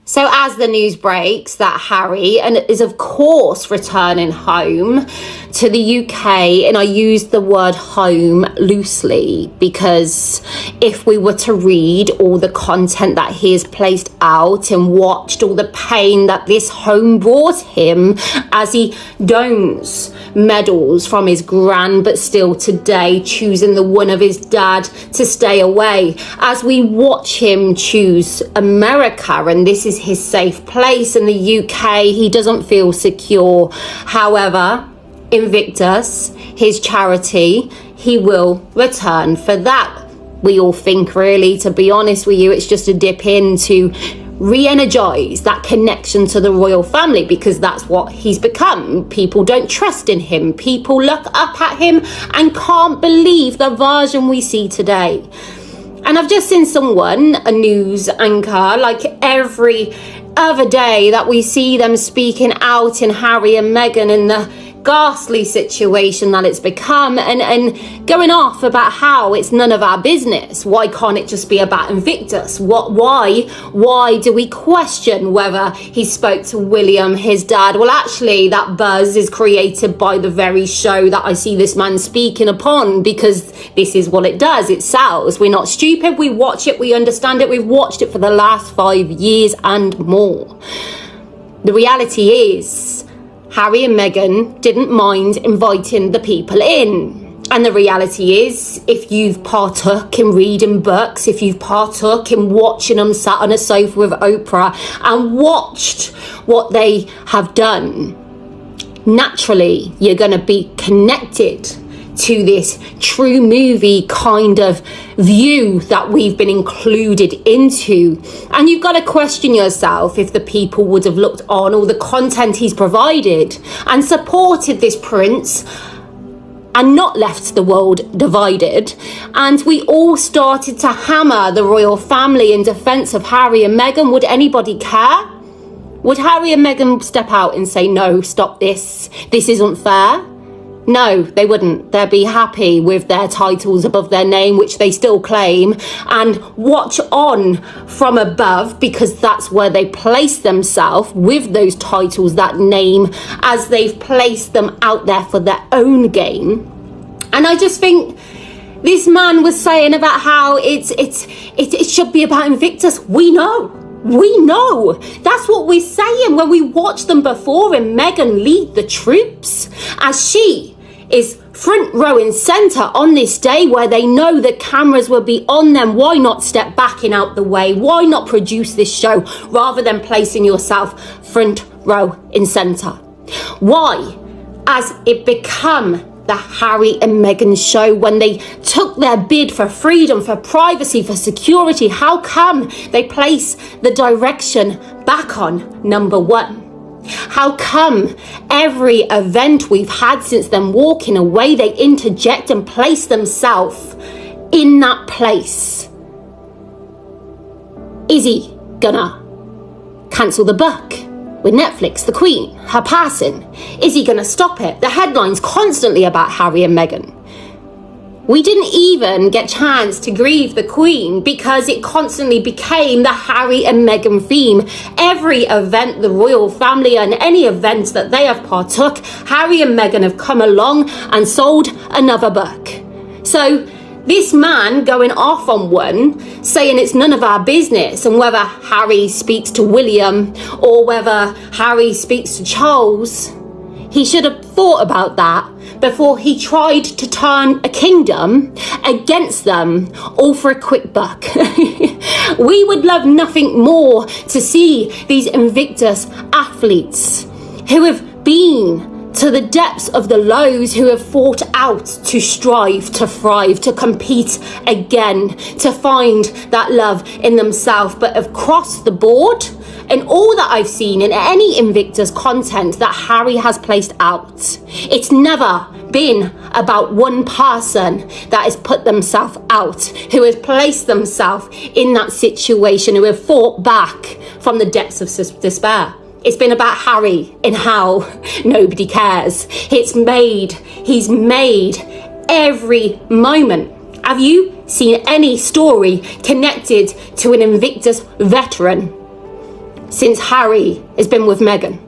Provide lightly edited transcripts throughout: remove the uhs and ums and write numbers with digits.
So as the news breaks that Harry is of course returning home to the UK, and I use the word home loosely because if we were to read all the content that he has placed out and watched all the pain that this home brought him as he dons medals from his gran, but still today choosing the one of his dad to stay away, as we watch him choose America, and this is his safe place in the UK, he doesn't feel secure. However, Invictus, his charity, he will return for that. We all think, really, to be honest with you, it's just a dip in to re-energize that connection to the royal family, because that's what he's become. People don't trust in him. People look up at him and can't believe the version we see today. And I've just seen someone, a news anchor, like every other day that we see them speaking out in Harry and Meghan in the ghastly situation that it's become, and going off about how it's none of our business. Why can't it just be about Invictus? Why do we question whether he spoke to William, his dad? Well, actually, that buzz is created by the very show that I see this man speaking upon, because this is what it does. It sells. We're not stupid. We watch it. We understand it. We've watched it for the last 5 years and more. The reality is, Harry and Meghan didn't mind inviting the people in. And the reality is, if you've partook in reading books, if you've partook in watching them sat on a sofa with Oprah and watched what they have done, naturally you're going to be connected to this true movie kind of view that we've been included into. And you've got to question yourself if the people would have looked on all the content he's provided and supported this prince and not left the world divided. And we all started to hammer the royal family in defense of Harry and Meghan. Would anybody care? Would Harry and Meghan step out and say, no, stop this isn't fair? No, they wouldn't. They'd be happy with their titles above their name, which they still claim, and watch on from above, because that's where they place themselves with those titles, that name, as they've placed them out there for their own gain. And I just think this man was saying about how it should be about Invictus. We know. That's what we're saying when we watch them before, and Meghan lead the troops as she is front row and centre on this day where they know the cameras will be on them. Why not step back and out the way? Why not produce this show rather than placing yourself front row and centre? Why, as it become the Harry and Meghan show, when they took their bid for freedom, for privacy, for security, how come they place the direction back on number one? How come every event we've had since them walking away, they interject and place themselves in that place? Is he gonna cancel the book with Netflix, the Queen, her passing? Is he gonna stop it? The headlines constantly about Harry and Meghan. We didn't even get chance to grieve the Queen because it constantly became the Harry and Meghan theme. Every event, the royal family and any events that they have partook, Harry and Meghan have come along and sold another book. So this man going off on one, saying it's none of our business, and whether Harry speaks to William or whether Harry speaks to Charles, he should have thought about that before he tried to turn a kingdom against them, all for a quick buck. We would love nothing more to see these Invictus athletes who have been to the depths of the lows, who have fought out to strive, to thrive, to compete again, to find that love in themselves, but have crossed the board. And all that I've seen in any Invictus content that Harry has placed out, it's never been about one person that has put themselves out, who has placed themselves in that situation, who have fought back from the depths of despair. It's been about Harry and how nobody cares. He's made every moment. Have you seen any story connected to an Invictus veteran? since Harry has been with Meghan.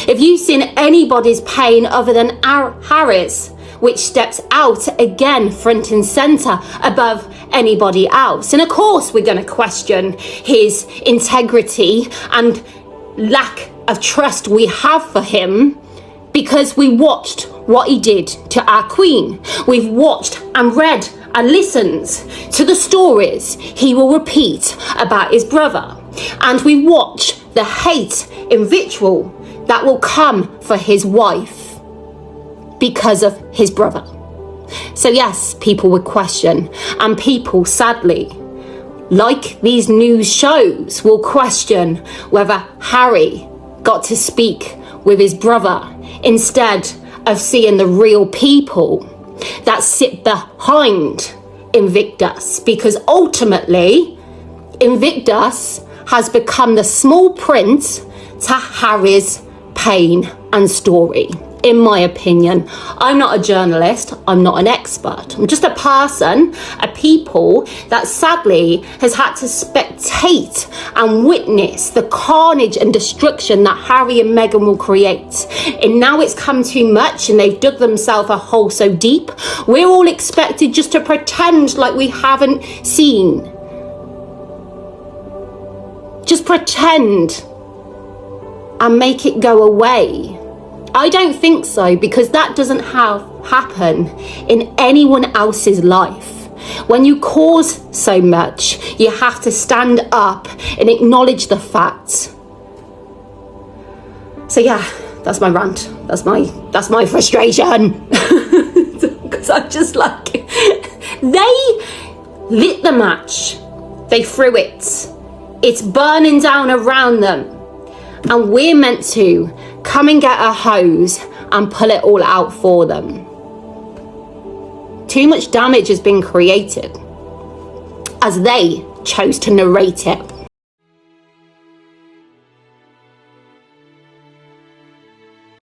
If you've seen anybody's pain other than Harry's, which steps out again front and centre above anybody else. And of course we're going to question his integrity and lack of trust we have for him, because we watched what he did to our Queen. We've watched and read and listened to the stories he will repeat about his brother. And we watch the hate and vitriol that will come for his wife because of his brother. So yes, people would question, and people sadly, like these news shows, will question whether Harry got to speak with his brother instead of seeing the real people that sit behind Invictus, because ultimately Invictus has become the small print to Harry's pain and story. In my opinion, I'm not a journalist, I'm not an expert. I'm just a person, a people that sadly has had to spectate and witness the carnage and destruction that Harry and Meghan will create. And now it's come too much and they've dug themselves a hole so deep, we're all expected just to pretend like we haven't seen. Just pretend and make it go away. I don't think so, because that doesn't happen in anyone else's life. When you cause so much, you have to stand up and acknowledge the facts. So yeah, that's my rant. That's my frustration. Because I'm just like, they lit the match. They threw it. It's burning down around them. And we're meant to come and get a hose and pull it all out for them. Too much damage has been created as they chose to narrate it.